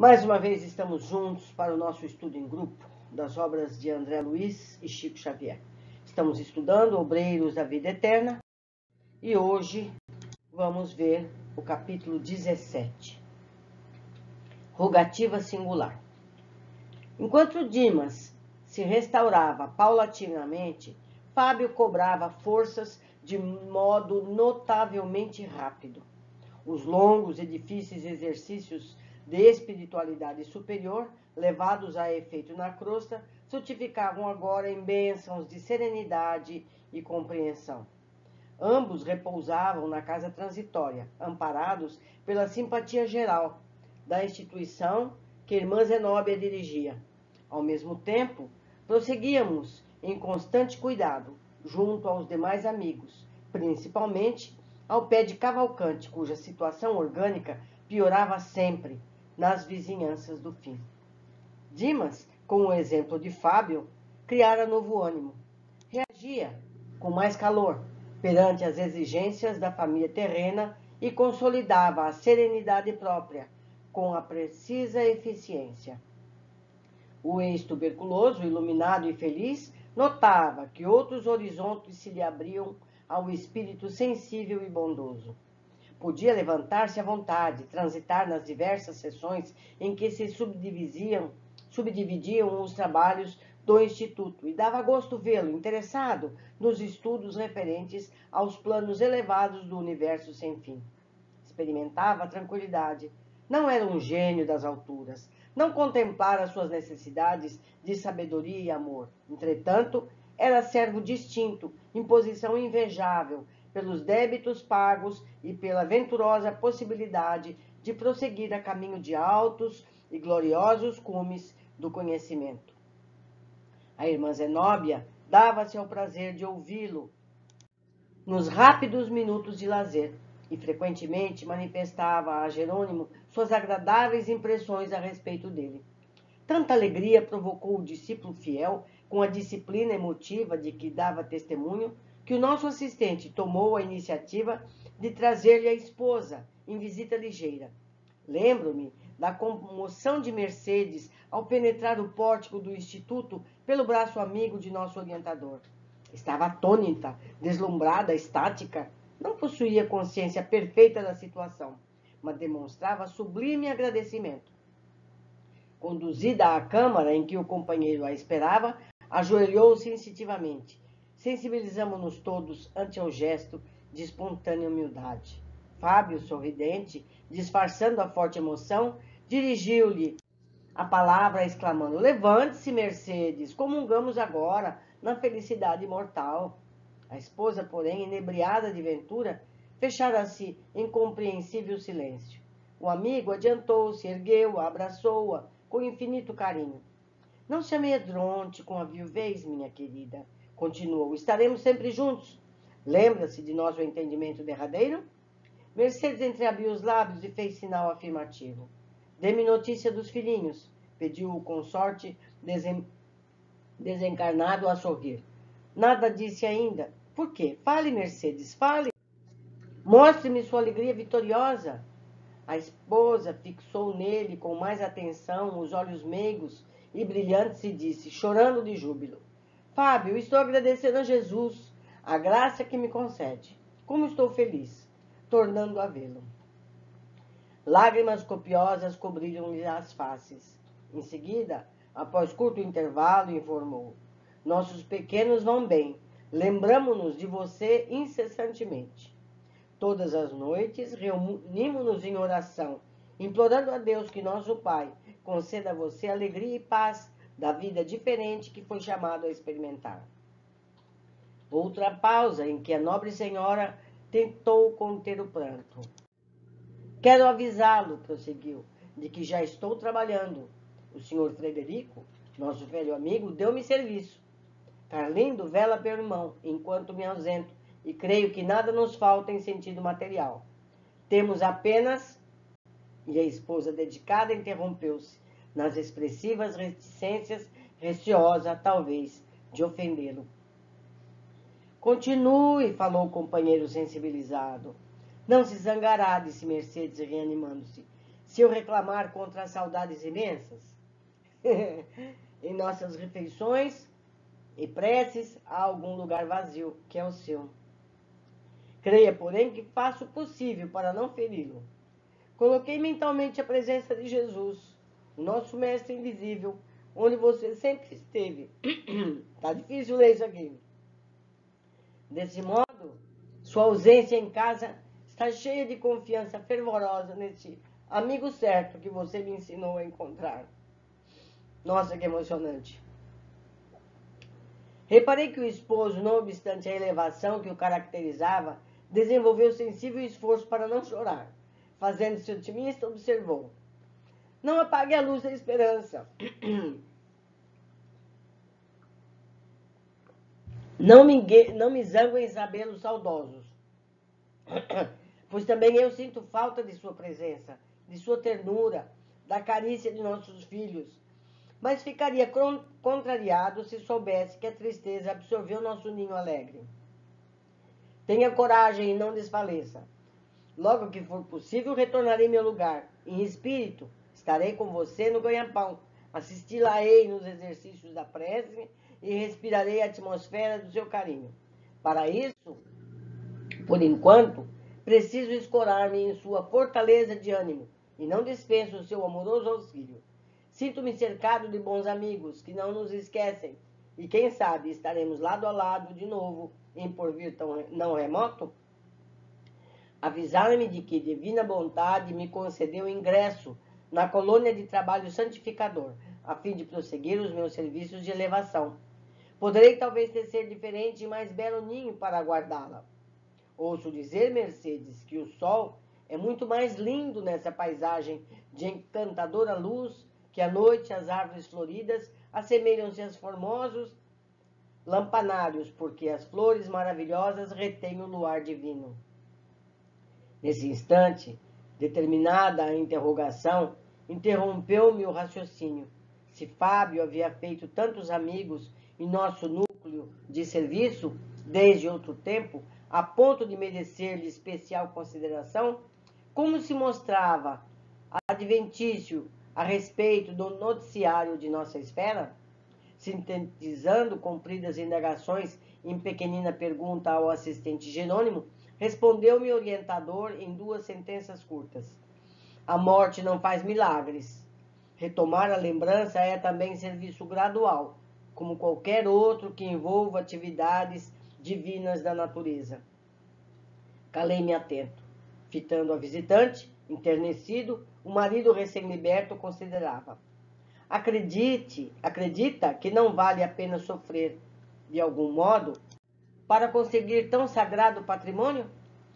Mais uma vez estamos juntos para o nosso estudo em grupo das obras de André Luiz e Chico Xavier. Estamos estudando Obreiros da Vida Eterna e hoje vamos ver o capítulo 17, Rogativa Singular. Enquanto Dimas se restaurava paulatinamente, Fábio cobrava forças de modo notavelmente rápido. Os longos e difíceis exercícios de espiritualidade superior, levados a efeito na crosta, frutificavam agora em bênçãos de serenidade e compreensão. Ambos repousavam na casa transitória, amparados pela simpatia geral da instituição que irmã Zenóbia dirigia. Ao mesmo tempo, prosseguíamos em constante cuidado, junto aos demais amigos, principalmente ao pé de Cavalcante, cuja situação orgânica piorava sempre nas vizinhanças do fim. Dimas, com o exemplo de Fábio, criara novo ânimo. Reagia com mais calor perante as exigências da família terrena e consolidava a serenidade própria com a precisa eficiência. O ex-tuberculoso, iluminado e feliz, notava que outros horizontes se lhe abriam ao espírito sensível e bondoso. Podia levantar-se à vontade, transitar nas diversas seções em que se subdividiam os trabalhos do Instituto, e dava gosto vê-lo interessado nos estudos referentes aos planos elevados do universo sem fim. Experimentava a tranquilidade. Não era um gênio das alturas. Não contemplara suas necessidades de sabedoria e amor. Entretanto, era servo distinto, em posição invejável, pelos débitos pagos e pela venturosa possibilidade de prosseguir a caminho de altos e gloriosos cumes do conhecimento. A irmã Zenóbia dava-se ao prazer de ouvi-lo nos rápidos minutos de lazer e frequentemente manifestava a Jerônimo suas agradáveis impressões a respeito dele. Tanta alegria provocou o discípulo fiel com a disciplina emotiva de que dava testemunho, que o nosso assistente tomou a iniciativa de trazer-lhe a esposa em visita ligeira. Lembro-me da comoção de Mercedes ao penetrar o pórtico do Instituto pelo braço amigo de nosso orientador. Estava atônita, deslumbrada, estática. Não possuía consciência perfeita da situação, mas demonstrava sublime agradecimento. Conduzida à câmara em que o companheiro a esperava, ajoelhou-se instintivamente. Sensibilizamo-nos todos ante o gesto de espontânea humildade. Fábio, sorridente, disfarçando a forte emoção, dirigiu-lhe a palavra, exclamando: "Levante-se, Mercedes, comungamos agora na felicidade mortal." A esposa, porém, inebriada de ventura, fechara-se em compreensível silêncio. O amigo adiantou-se, ergueu-a, abraçou-a com infinito carinho. "Não se amedronte com a viuvez, minha querida," continuou. "Estaremos sempre juntos. Lembra-se de nosso entendimento derradeiro?" Mercedes entreabriu os lábios e fez sinal afirmativo. "Dê-me notícia dos filhinhos," pediu o consorte desencarnado a sorrir. "Nada disse ainda." "Por quê? Fale, Mercedes, fale. Mostre-me sua alegria vitoriosa." A esposa fixou nele com mais atenção os olhos meigos e brilhantes e disse, chorando de júbilo: "Fábio, estou agradecendo a Jesus, a graça que me concede. Como estou feliz, tornando a vê-lo." Lágrimas copiosas cobriram-lhe as faces. Em seguida, após curto intervalo, informou: "Nossos pequenos vão bem. Lembramo-nos de você incessantemente. Todas as noites reunimos-nos em oração, implorando a Deus que nosso Pai conceda a você alegria e paz da vida diferente que foi chamado a experimentar." Outra pausa em que a nobre senhora tentou conter o pranto. "Quero avisá-lo," prosseguiu, "de que já estou trabalhando. O senhor Frederico, nosso velho amigo, deu-me serviço. Carlindo vela pelo irmão, enquanto me ausento, e creio que nada nos falta em sentido material. Temos apenas..." E a esposa dedicada interrompeu-se nas expressivas reticências, receosa, talvez, de ofendê-lo. "Continue," falou o companheiro sensibilizado. "Não se zangará," disse Mercedes, reanimando-se. Se eu reclamar contra as saudades imensas, em nossas refeições e preces, há algum lugar vazio, que é o seu. Creia, porém, que faço o possível para não feri-lo. Coloquei mentalmente a presença de Jesus, o nosso mestre invisível, onde você sempre esteve. Tá difícil ler isso aqui. Desse modo, sua ausência em casa está cheia de confiança fervorosa nesse amigo certo que você me ensinou a encontrar. Nossa, que emocionante. Reparei que o esposo, não obstante a elevação que o caracterizava, desenvolveu sensível esforço para não chorar. Fazendo-se otimista, observou: não apague a luz da esperança. Não me zango em sabê-los saudosos, pois também eu sinto falta de sua presença, de sua ternura, da carícia de nossos filhos. Mas ficaria contrariado se soubesse que a tristeza absorveu nosso ninho alegre. Tenha coragem e não desfaleça. Logo que for possível, retornarei ao meu lugar. Em espírito, estarei com você no ganha-pão. Assisti-la-ei nos exercícios da prece e respirarei a atmosfera do seu carinho. Para isso, por enquanto, preciso escorar-me em sua fortaleza de ânimo e não dispenso o seu amoroso auxílio. Sinto-me cercado de bons amigos que não nos esquecem e, quem sabe, estaremos lado a lado de novo em porvir tão não remoto? Avisaram-me de que divina vontade me concedeu ingresso na colônia de trabalho santificador, a fim de prosseguir os meus serviços de elevação. Poderei talvez tecer diferente e mais belo ninho para aguardá-la. Ouço dizer, Mercedes, que o sol é muito mais lindo nessa paisagem de encantadora luz, que à noite as árvores floridas assemelham-se aos formosos lampanários, porque as flores maravilhosas retêm o luar divino. Nesse instante, determinada a interrogação, interrompeu-me o raciocínio. Se Fábio havia feito tantos amigos em nosso núcleo de serviço, desde outro tempo, a ponto de merecer-lhe especial consideração, como se mostrava adventício a respeito do noticiário de nossa esfera? Sintetizando compridas indagações em pequenina pergunta ao assistente Jerônimo, respondeu-me o orientador em 2 sentenças curtas. A morte não faz milagres. Retomar a lembrança é também serviço gradual, como qualquer outro que envolva atividades divinas da natureza. Calei-me atento. Fitando a visitante, enternecido, o marido recém-liberto considerava: acredita que não vale a pena sofrer, de algum modo, para conseguir tão sagrado patrimônio?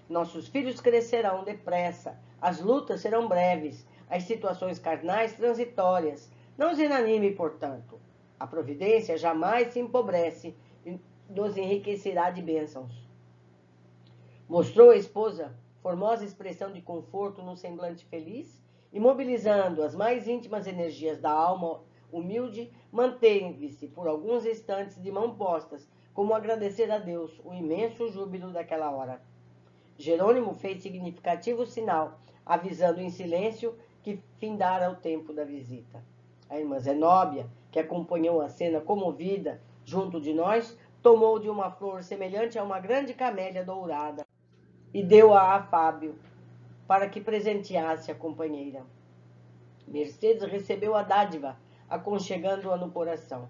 Nossos filhos crescerão depressa, as lutas serão breves, as situações carnais transitórias. Não os inanime, portanto. A providência jamais se empobrece e nos enriquecerá de bênçãos. Mostrou a esposa formosa expressão de conforto no semblante feliz e, mobilizando as mais íntimas energias da alma humilde, manteve-se por alguns instantes de mãos postas, como agradecer a Deus o imenso júbilo daquela hora. Jerônimo fez significativo sinal, avisando em silêncio que findara o tempo da visita. A irmã Zenóbia, que acompanhou a cena comovida junto de nós, tomou de uma flor semelhante a uma grande camélia dourada e deu-a a Fábio, para que presenteasse a companheira. Mercedes recebeu a dádiva, aconchegando-a no coração.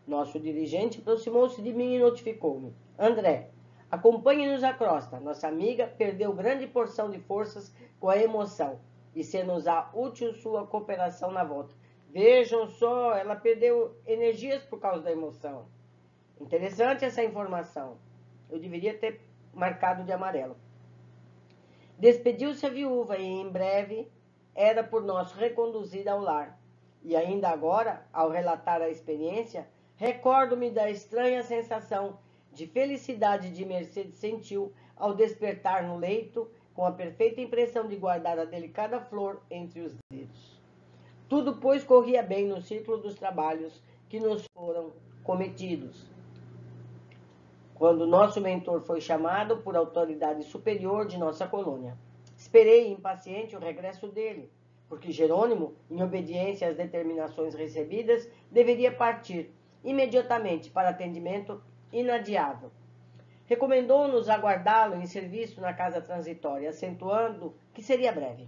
Nosso dirigente aproximou-se de mim e notificou-me: André, acompanhe-nos à crosta. Nossa amiga perdeu grande porção de forças com a emoção e se-nos-á útil sua cooperação na volta. Vejam só, ela perdeu energias por causa da emoção. Interessante essa informação. Eu deveria ter marcado de amarelo. Despediu-se a viúva e, em breve, era por nós reconduzida ao lar. E ainda agora, ao relatar a experiência, recordo-me da estranha sensação de felicidade de Mercedes sentiu ao despertar no leito, com a perfeita impressão de guardar a delicada flor entre os dedos. Tudo, pois, corria bem no círculo dos trabalhos que nos foram cometidos. Quando nosso mentor foi chamado por autoridade superior de nossa colônia, esperei impaciente o regresso dele. porque Jerônimo, em obediência às determinações recebidas, deveria partir imediatamente para atendimento inadiável. Recomendou-nos aguardá-lo em serviço na casa transitória, acentuando que seria breve.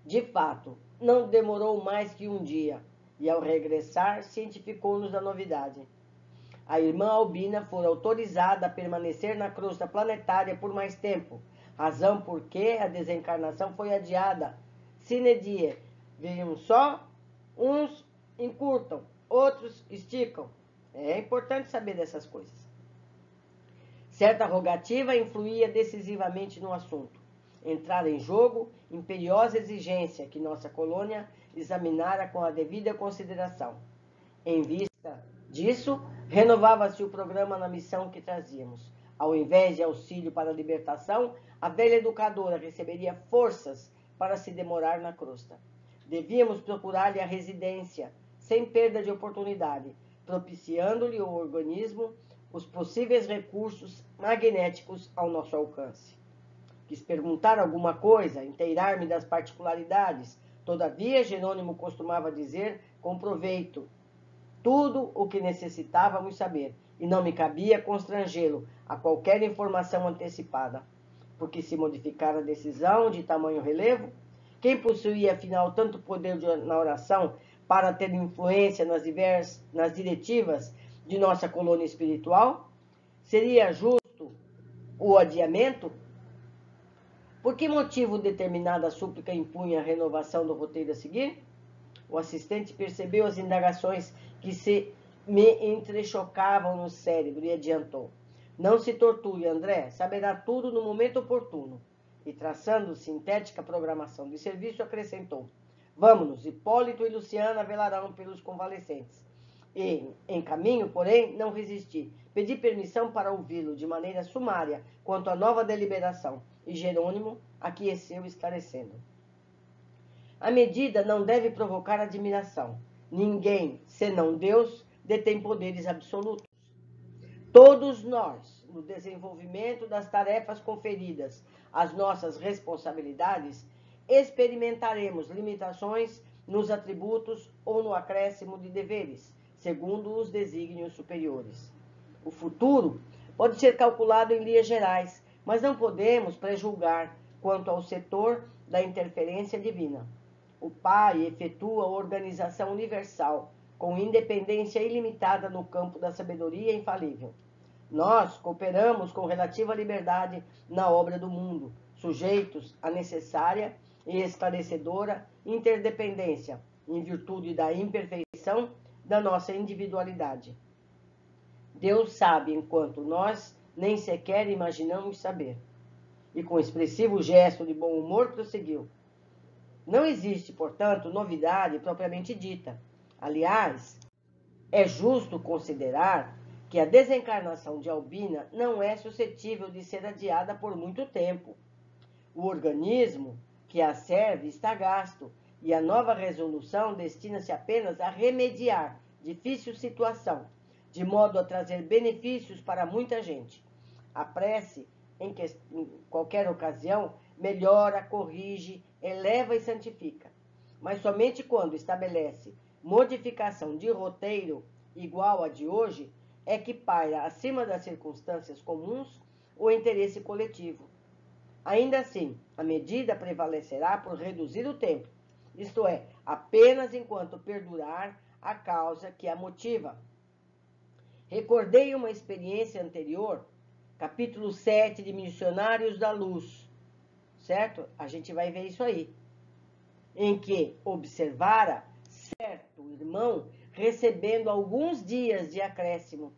De fato, não demorou mais que um dia, e ao regressar, cientificou-nos da novidade. A irmã Albina fora autorizada a permanecer na crosta planetária por mais tempo, razão por que a desencarnação foi adiada sine die. Vejam só, uns encurtam, outros esticam. É importante saber dessas coisas. Certa rogativa influía decisivamente no assunto. Entrara em jogo imperiosa exigência que nossa colônia examinara com a devida consideração. Em vista disso, renovava-se o programa na missão que trazíamos. Ao invés de auxílio para a libertação, a velha educadora receberia forças para se demorar na crosta. Devíamos procurar-lhe a residência, sem perda de oportunidade, propiciando-lhe o organismo os possíveis recursos magnéticos ao nosso alcance. Quis perguntar alguma coisa, inteirar-me das particularidades. Todavia, Jerônimo costumava dizer com proveito tudo o que necessitávamos saber, e não me cabia constrangê-lo a qualquer informação antecipada, porque se modificara a decisão de tamanho relevo, quem possuía afinal tanto poder na oração para ter influência nas diretivas de nossa colônia espiritual? Seria justo o adiamento? Por que motivo determinada súplica impunha a renovação do roteiro a seguir? O assistente percebeu as indagações que se me entrechocavam no cérebro e adiantou. Não se torture, André, saberá tudo no momento oportuno. E traçando sintética programação de serviço, acrescentou. Vamos-nos, Hipólito e Luciana velarão pelos convalescentes. E, em caminho, porém, não resisti. Pedi permissão para ouvi-lo de maneira sumária quanto à nova deliberação, e Jerônimo aqueceu esclarecendo. A medida não deve provocar admiração. Ninguém, senão Deus, detém poderes absolutos. Todos nós, no desenvolvimento das tarefas conferidas às nossas responsabilidades, experimentaremos limitações nos atributos ou no acréscimo de deveres, segundo os desígnios superiores. O futuro pode ser calculado em linhas gerais, mas não podemos prejulgar quanto ao setor da interferência divina. O Pai efetua a organização universal, com independência ilimitada no campo da sabedoria infalível. Nós cooperamos com relativa liberdade na obra do mundo, sujeitos à necessária e esclarecedora interdependência, em virtude da imperfeição da nossa individualidade. Deus sabe enquanto nós nem sequer imaginamos saber. E com expressivo gesto de bom humor prosseguiu. Não existe, portanto, novidade propriamente dita. Aliás, é justo considerar que a desencarnação de Albina não é suscetível de ser adiada por muito tempo. O organismo que a serve está gasto, e a nova resolução destina-se apenas a remediar difícil situação, de modo a trazer benefícios para muita gente. A prece, em qualquer ocasião, melhora, corrige, eleva e santifica. Mas somente quando estabelece modificação de roteiro igual à de hoje, é que paira acima das circunstâncias comuns o interesse coletivo. Ainda assim, a medida prevalecerá por reduzir o tempo, isto é, apenas enquanto perdurar a causa que a motiva. Recordei uma experiência anterior, capítulo 7 de Missionários da Luz, certo? A gente vai ver isso aí. Em que observara certo irmão recebendo alguns dias de acréscimo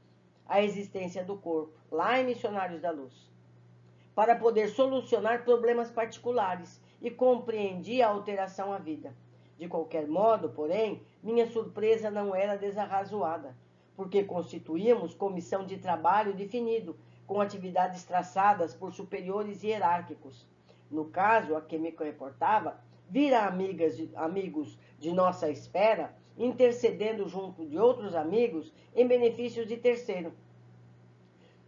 à existência do corpo, lá em Missionários da Luz, para poder solucionar problemas particulares, e compreendi a alteração à vida. De qualquer modo, porém, minha surpresa não era desarrazoada, porque constituíamos comissão de trabalho definido, com atividades traçadas por superiores hierárquicos. No caso a que me reportava, vira amigos de nossa esfera intercedendo junto de outros amigos em benefícios de terceiro.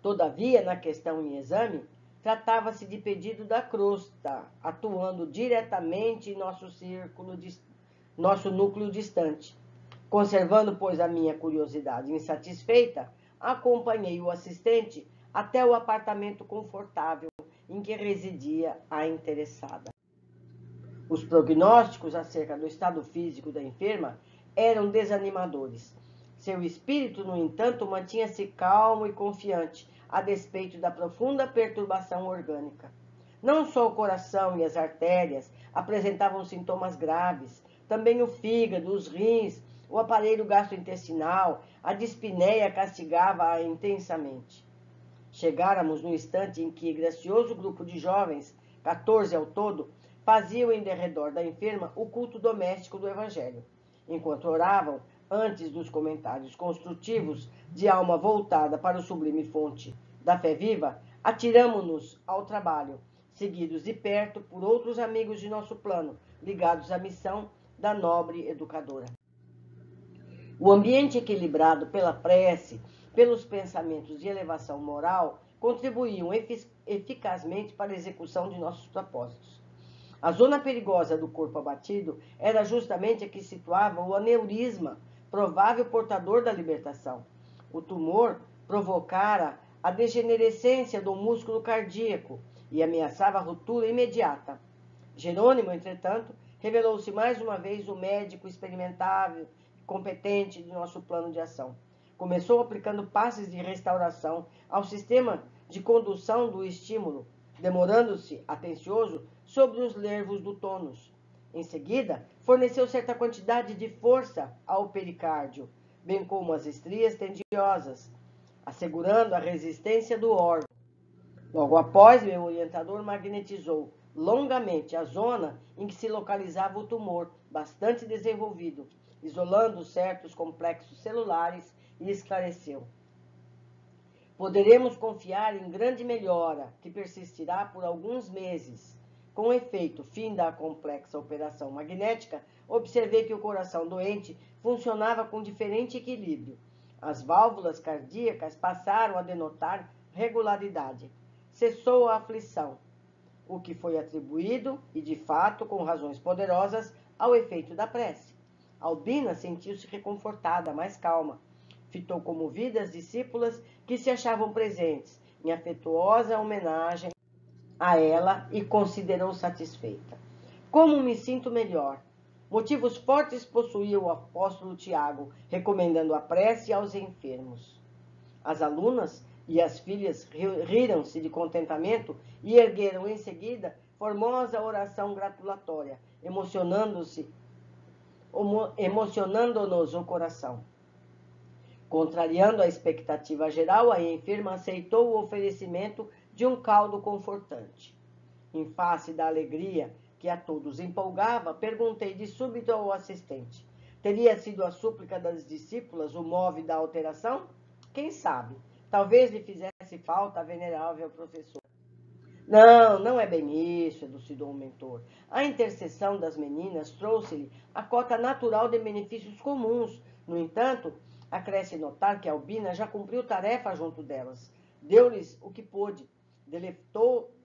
Todavia, na questão em exame, tratava-se de pedido da crosta, atuando diretamente em nosso núcleo distante. Conservando, pois, a minha curiosidade insatisfeita, acompanhei o assistente até o apartamento confortável em que residia a interessada. Os prognósticos acerca do estado físico da enferma eram desanimadores. Seu espírito, no entanto, mantinha-se calmo e confiante, a despeito da profunda perturbação orgânica. Não só o coração e as artérias apresentavam sintomas graves, também o fígado, os rins, o aparelho gastrointestinal, a dispneia castigava-a intensamente. Chegáramos no instante em que gracioso grupo de jovens, 14 ao todo, faziam em derredor da enferma o culto doméstico do Evangelho. Enquanto oravam, antes dos comentários construtivos de alma voltada para o sublime fonte da fé viva, atiramo-nos ao trabalho, seguidos de perto por outros amigos de nosso plano, ligados à missão da nobre educadora. O ambiente equilibrado pela prece, pelos pensamentos de elevação moral, contribuíam eficazmente para a execução de nossos propósitos. A zona perigosa do corpo abatido era justamente a que situava o aneurisma, provável portador da libertação. O tumor provocara a degenerescência do músculo cardíaco e ameaçava a ruptura imediata. Jerônimo, entretanto, revelou-se mais uma vez o médico experimentável e competente de nosso plano de ação. Começou aplicando passes de restauração ao sistema de condução do estímulo, demorando-se, atencioso, sobre os nervos do tônus. Em seguida, forneceu certa quantidade de força ao pericárdio, bem como às estrias tendiosas, assegurando a resistência do órgão. Logo após, meu orientador magnetizou longamente a zona em que se localizava o tumor, bastante desenvolvido, isolando certos complexos celulares, e esclareceu: poderemos confiar em grande melhora, que persistirá por alguns meses. Com efeito, fim da complexa operação magnética, observei que o coração doente funcionava com diferente equilíbrio. As válvulas cardíacas passaram a denotar regularidade. Cessou a aflição, o que foi atribuído, e de fato com razões poderosas, ao efeito da prece. Albina sentiu-se reconfortada, mais calma. Fitou comovida as discípulas que se achavam presentes, em afetuosa homenagem a ela, e considerou satisfeita. Como me sinto melhor? Motivos fortes possuía o apóstolo Tiago, recomendando a prece aos enfermos. As alunas e as filhas riram-se de contentamento e ergueram em seguida formosa oração gratulatória, emocionando-nos o coração. Contrariando a expectativa geral, a enferma aceitou o oferecimento de um caldo confortante. Em face da alegria que a todos empolgava, perguntei de súbito ao assistente: teria sido a súplica das discípulas o move da alteração? Quem sabe? Talvez lhe fizesse falta a venerável professora. Não, não é bem isso, elucidou o mentor. A intercessão das meninas trouxe-lhe a cota natural de benefícios comuns. No entanto, acresce notar que Albina já cumpriu tarefa junto delas. Deu-lhes o que pôde,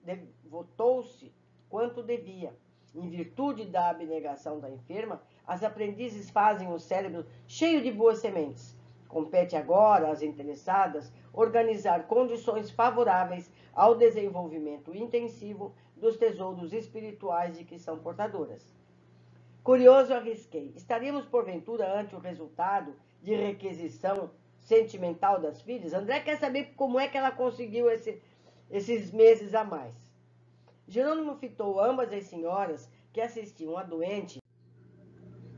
devotou-se quanto devia. Em virtude da abnegação da enferma, as aprendizes fazem o cérebro cheio de boas sementes. Compete agora às interessadas organizar condições favoráveis ao desenvolvimento intensivo dos tesouros espirituais de que são portadoras. Curioso, arrisquei: estaríamos porventura ante o resultado de requisição sentimental das filhas? André quer saber como é que ela conseguiu esses meses a mais. Jerônimo fitou ambas as senhoras que assistiam a doente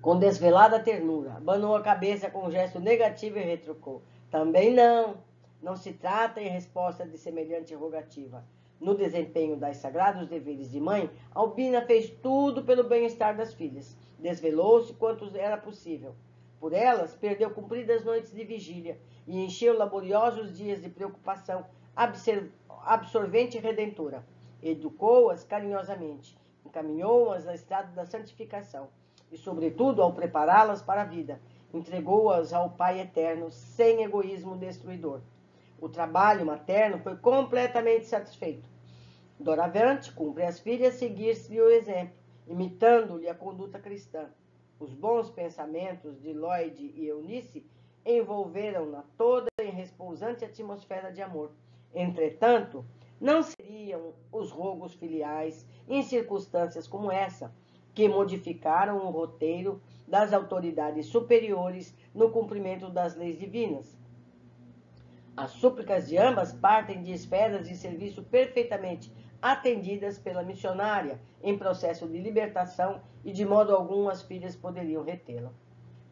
com desvelada ternura. Abanou a cabeça com um gesto negativo e retrucou: também não. Não se trata em resposta de semelhante rogativa. No desempenho das sagrados deveres de mãe, Albina fez tudo pelo bem-estar das filhas. Desvelou-se quanto era possível. Por elas, perdeu compridas noites de vigília e encheu laboriosos dias de preocupação absorvente e redentora. Educou-as carinhosamente, encaminhou-as na estrada da santificação e, sobretudo, ao prepará-las para a vida, entregou-as ao Pai Eterno sem egoísmo destruidor. O trabalho materno foi completamente satisfeito. Doravante, cumpre às filhas seguir-se o exemplo, imitando-lhe a conduta cristã. Os bons pensamentos de Lloyd e Eunice envolveram-na toda em repousante atmosfera de amor. Entretanto, não seriam os rogos filiais, em circunstâncias como essa, que modificaram o roteiro das autoridades superiores no cumprimento das leis divinas. As súplicas de ambas partem de esferas de serviço perfeitamente atendidas pela missionária em processo de libertação e de modo algum as filhas poderiam retê-la.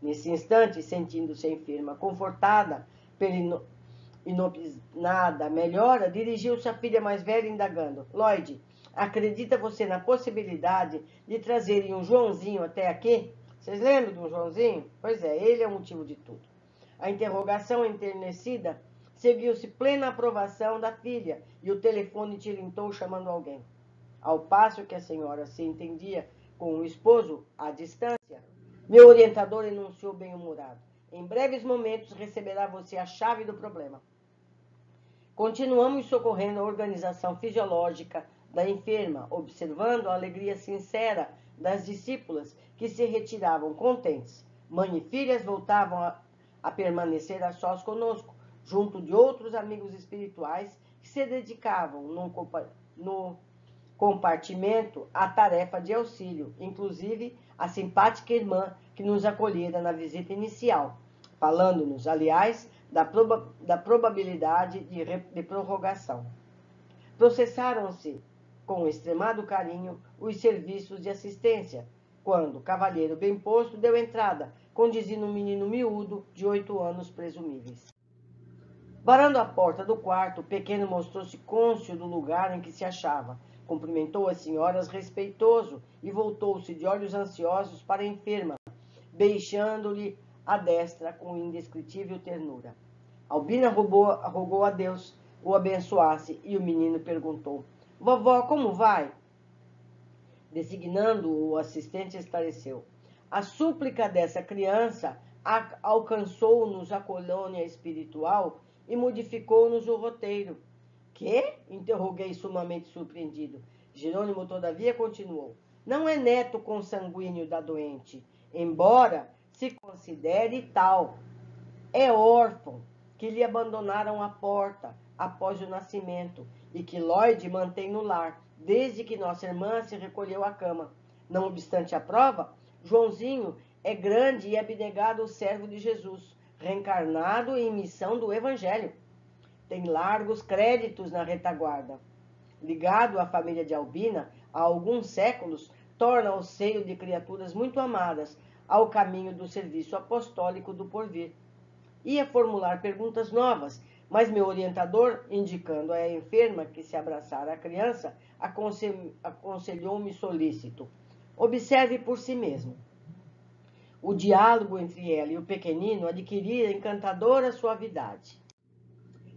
Nesse instante, sentindo-se enferma, confortada pela inopinada melhora, dirigiu-se à filha mais velha indagando: Lloyd, acredita você na possibilidade de trazerem um Joãozinho até aqui? Vocês lembram de um Joãozinho? Pois é, ele é o motivo de tudo. A interrogação enternecida seguiu-se plena aprovação da filha e o telefone tilintou chamando alguém. Ao passo que a senhora se entendia com o esposo à distância, meu orientador enunciou bem-humorado: em breves momentos receberá você a chave do problema. Continuamos socorrendo a organização fisiológica da enferma, observando a alegria sincera das discípulas que se retiravam contentes. Mãe e filhas voltavam a permanecer a sós conosco, junto de outros amigos espirituais que se dedicavam no compartimento à tarefa de auxílio, inclusive a simpática irmã que nos acolhera na visita inicial, falando-nos, aliás, da probabilidade de prorrogação. Processaram-se com extremado carinho os serviços de assistência, quando o cavalheiro bem posto deu entrada, conduzindo um menino miúdo de 8 anos presumíveis. Varando a porta do quarto, o pequeno mostrou-se cônscio do lugar em que se achava, cumprimentou as senhoras respeitoso e voltou-se de olhos ansiosos para a enferma, beijando-lhe a destra com indescritível ternura. Albina rogou a Deus o abençoasse e o menino perguntou: Vovó, como vai? Designando-o, o assistente esclareceu: a súplica dessa criança alcançou-nos a colônia espiritual e modificou-nos o roteiro. Que? Interroguei sumamente surpreendido. Jerônimo, todavia, continuou: não é neto consanguíneo da doente, embora se considere tal. É órfão, que lhe abandonaram a porta após o nascimento e que Lloyd mantém no lar, desde que nossa irmã se recolheu à cama. Não obstante a prova, Joãozinho é grande e abnegado servo de Jesus, reencarnado em missão do Evangelho. Tem largos créditos na retaguarda. Ligado à família de Albina há alguns séculos, torna o seio de criaturas muito amadas ao caminho do serviço apostólico do porvir. Ia formular perguntas novas, mas meu orientador, indicando à enferma que se abraçara à criança, aconselhou-me solícito: observe por si mesmo. O diálogo entre ela e o pequenino adquiria encantadora suavidade.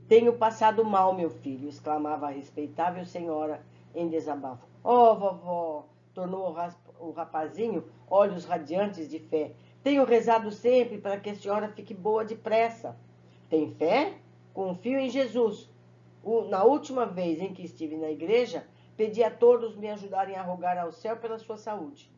Tenho passado mal, meu filho, exclamava a respeitável senhora em desabafo. Oh, vovó, tornou o rapazinho, olhos radiantes de fé. Tenho rezado sempre para que a senhora fique boa depressa. Tem fé? Confio em Jesus. Na última vez em que estive na igreja, pedi a todos me ajudarem a rogar ao céu pela sua saúde.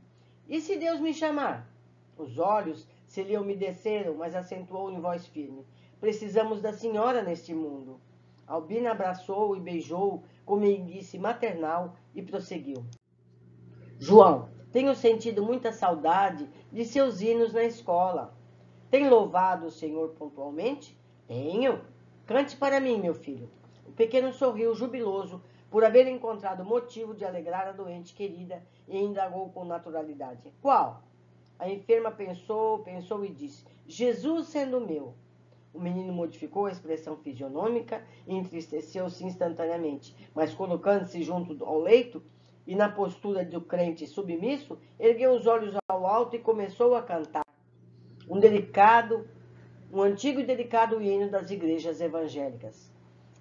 E se Deus me chamar? Os olhos se lhe umedeceram, mas acentuou em voz firme: precisamos da senhora neste mundo. Albina abraçou e beijou com meiguice maternal e prosseguiu: João, tenho sentido muita saudade de seus hinos na escola. Tem louvado o Senhor pontualmente? Tenho. Cante para mim, meu filho. O pequeno sorriu jubiloso por haver encontrado motivo de alegrar a doente querida e indagou com naturalidade: qual? A enferma pensou e disse: Jesus sendo meu. O menino modificou a expressão fisionômica e entristeceu-se instantaneamente, mas colocando-se junto ao leito e na postura do crente submisso, ergueu os olhos ao alto e começou a cantar um antigo e delicado hino das igrejas evangélicas.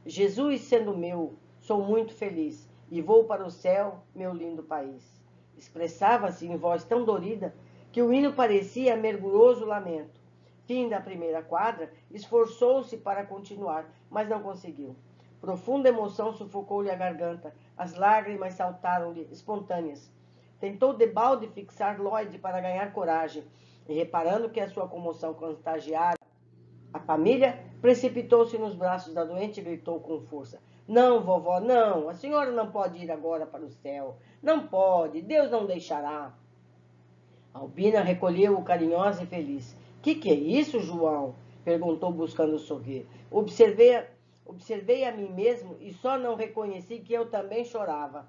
Jesus sendo meu, sou muito feliz e vou para o céu, meu lindo país. Expressava-se em voz tão dorida que o hino parecia mergulhoso lamento. Fim da primeira quadra, esforçou-se para continuar, mas não conseguiu. Profunda emoção sufocou-lhe a garganta. As lágrimas saltaram-lhe, espontâneas. Tentou debalde fixar Lloyd para ganhar coragem, e reparando que a sua comoção contagiara a família, precipitou-se nos braços da doente e gritou com força: Não, vovó, não! A senhora não pode ir agora para o céu. Não pode, Deus não deixará. Albina recolheu-o carinhosa e feliz. Que é isso, João? Perguntou, buscando sorrir. Observei a mim mesmo e só não reconheci que eu também chorava.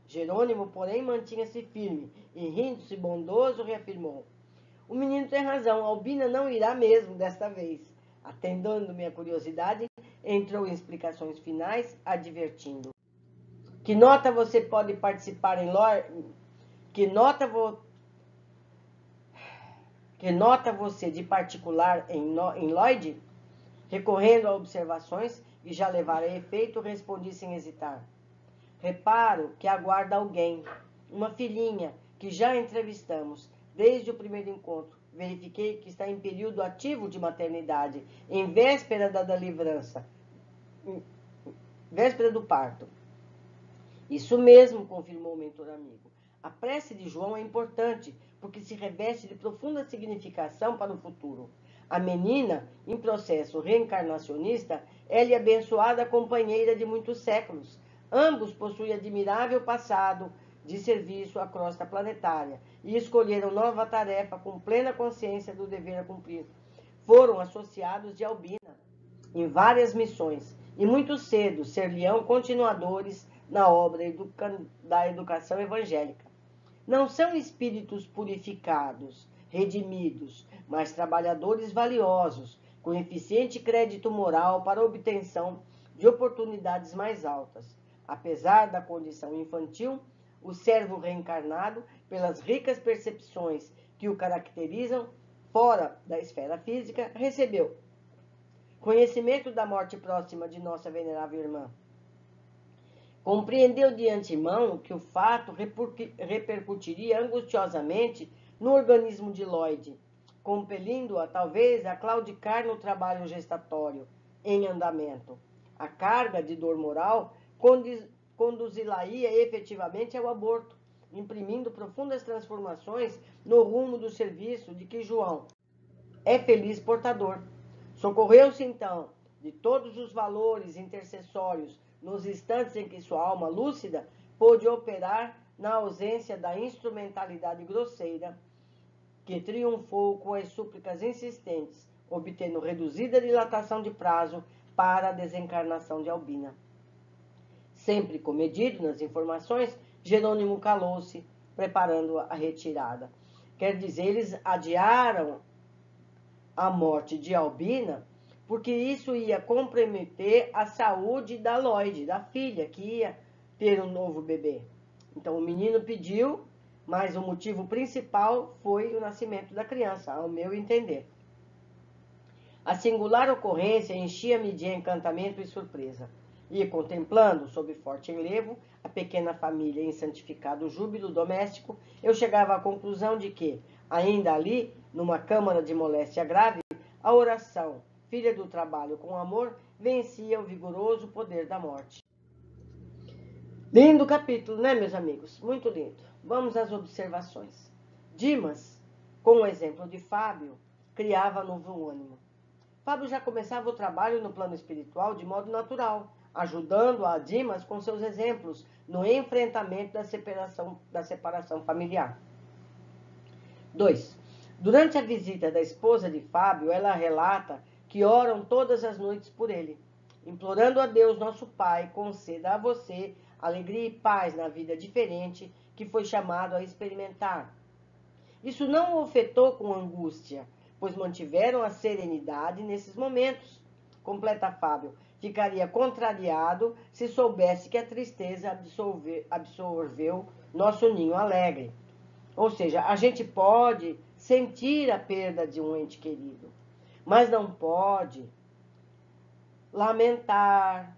Jerônimo, porém, mantinha-se firme e, rindo-se bondoso, reafirmou: O menino tem razão, Albina não irá mesmo desta vez. Atendendo minha curiosidade, entrou em explicações finais, advertindo: Que nota você pode participar em Que nota você de particular em Lloyd? Recorrendo a observações que já levaram a efeito, respondi sem hesitar. Reparo que aguarda alguém, uma filhinha, que já entrevistamos desde o primeiro encontro. Verifiquei que está em período ativo de maternidade, em véspera da livrança, véspera do parto. Isso mesmo, confirmou o mentor amigo. A prece de João é importante, porque se reveste de profunda significação para o futuro. A menina, em processo reencarnacionista, é-lhe abençoada companheira de muitos séculos. Ambos possuem admirável passado de serviço à crosta planetária e escolheram nova tarefa com plena consciência do dever a cumprir. Foram associados de Albina em várias missões e muito cedo ser-lhe-ão continuadores na obra da educação evangélica. Não são espíritos purificados, redimidos, mas trabalhadores valiosos, com eficiente crédito moral para a obtenção de oportunidades mais altas. Apesar da condição infantil, o servo reencarnado, pelas ricas percepções que o caracterizam fora da esfera física, recebeu conhecimento da morte próxima de nossa venerável irmã. Compreendeu de antemão que o fato repercutiria angustiosamente no organismo de Lloyd, compelindo-a, talvez, a claudicar no trabalho gestatório em andamento. A carga de dor moral conduzi-la-ia efetivamente ao aborto, imprimindo profundas transformações no rumo do serviço de que João é feliz portador. Socorreu-se, então, de todos os valores intercessórios nos instantes em que sua alma lúcida pôde operar na ausência da instrumentalidade grosseira, que triunfou com as súplicas insistentes, obtendo reduzida dilatação de prazo para a desencarnação de Albina. Sempre comedido nas informações, Jerônimo calou-se, preparando a retirada. Quer dizer, eles adiaram a morte de Albina porque isso ia comprometer a saúde da Lloyd, da filha, que ia ter um novo bebê. Então, o menino pediu, mas o motivo principal foi o nascimento da criança, ao meu entender. A singular ocorrência enchia-me de encantamento e surpresa. E, contemplando, sob forte enlevo, a pequena família em santificado júbilo doméstico, eu chegava à conclusão de que, ainda ali, numa câmara de moléstia grave, a oração, filha do trabalho com amor, vencia o vigoroso poder da morte. Lindo capítulo, né, meus amigos? Muito lindo. Vamos às observações. Dimas, com o exemplo de Fábio, criava novo ânimo. Fábio já começava o trabalho no plano espiritual de modo natural, ajudando a Dimas com seus exemplos no enfrentamento da separação familiar. 2. Durante a visita da esposa de Fábio, ela relata que oram todas as noites por ele, implorando a Deus, nosso Pai, conceda a você alegria e paz na vida diferente que foi chamado a experimentar. Isso não o afetou com angústia, pois mantiveram a serenidade nesses momentos. Completa Fábio, ficaria contrariado se soubesse que a tristeza absorveu nosso ninho alegre. Ou seja, a gente pode sentir a perda de um ente querido, mas não pode lamentar,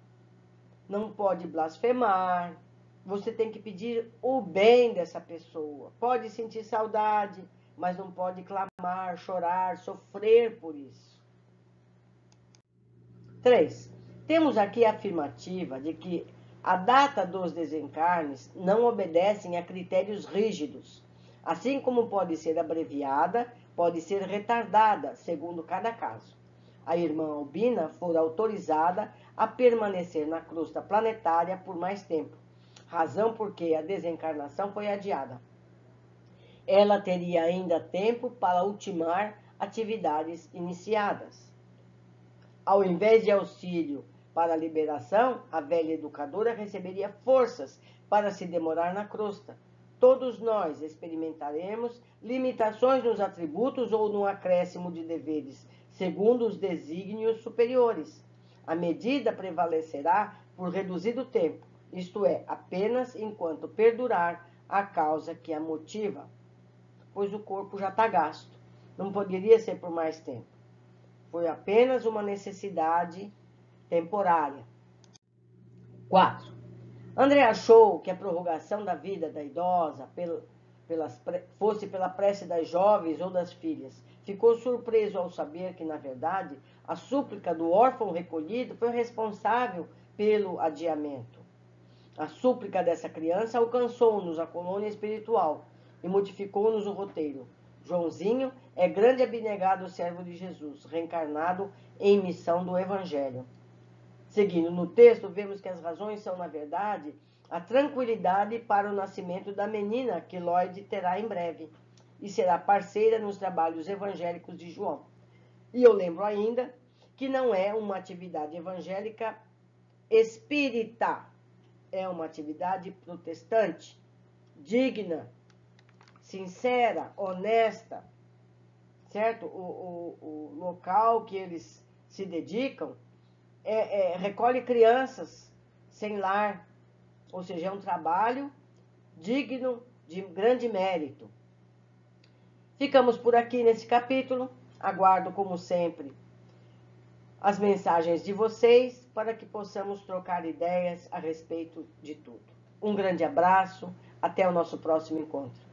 não pode blasfemar. Você tem que pedir o bem dessa pessoa. Pode sentir saudade, mas não pode clamar, chorar, sofrer por isso. 3. Temos aqui a afirmativa de que a data dos desencarnes não obedecem a critérios rígidos, assim como pode ser abreviada, pode ser retardada, segundo cada caso. A irmã Albina fora autorizada a permanecer na crosta planetária por mais tempo, razão porque a desencarnação foi adiada. Ela teria ainda tempo para ultimar atividades iniciadas. Ao invés de auxílio para a liberação, a velha educadora receberia forças para se demorar na crosta. Todos nós experimentaremos limitações nos atributos ou no acréscimo de deveres, segundo os desígnios superiores. A medida prevalecerá por reduzido tempo, isto é, apenas enquanto perdurar a causa que a motiva, pois o corpo já está gasto. Não poderia ser por mais tempo. Foi apenas uma necessidade temporária. 4. André achou que a prorrogação da vida da idosa fosse pela prece das jovens ou das filhas. Ficou surpreso ao saber que, na verdade, a súplica do órfão recolhido foi responsável pelo adiamento. A súplica dessa criança alcançou-nos a colônia espiritual e modificou-nos o roteiro. Joãozinho é grande abnegado servo de Jesus, reencarnado em missão do Evangelho. Seguindo no texto, vemos que as razões são, na verdade, a tranquilidade para o nascimento da menina que Lloyd terá em breve e será parceira nos trabalhos evangélicos de João. E eu lembro ainda que não é uma atividade evangélica espírita, é uma atividade protestante, digna, sincera, honesta, certo? O local que eles se dedicam recolhe crianças sem lar, ou seja, é um trabalho digno de grande mérito. Ficamos por aqui nesse capítulo. Aguardo, como sempre, as mensagens de vocês para que possamos trocar ideias a respeito de tudo. Um grande abraço, até o nosso próximo encontro.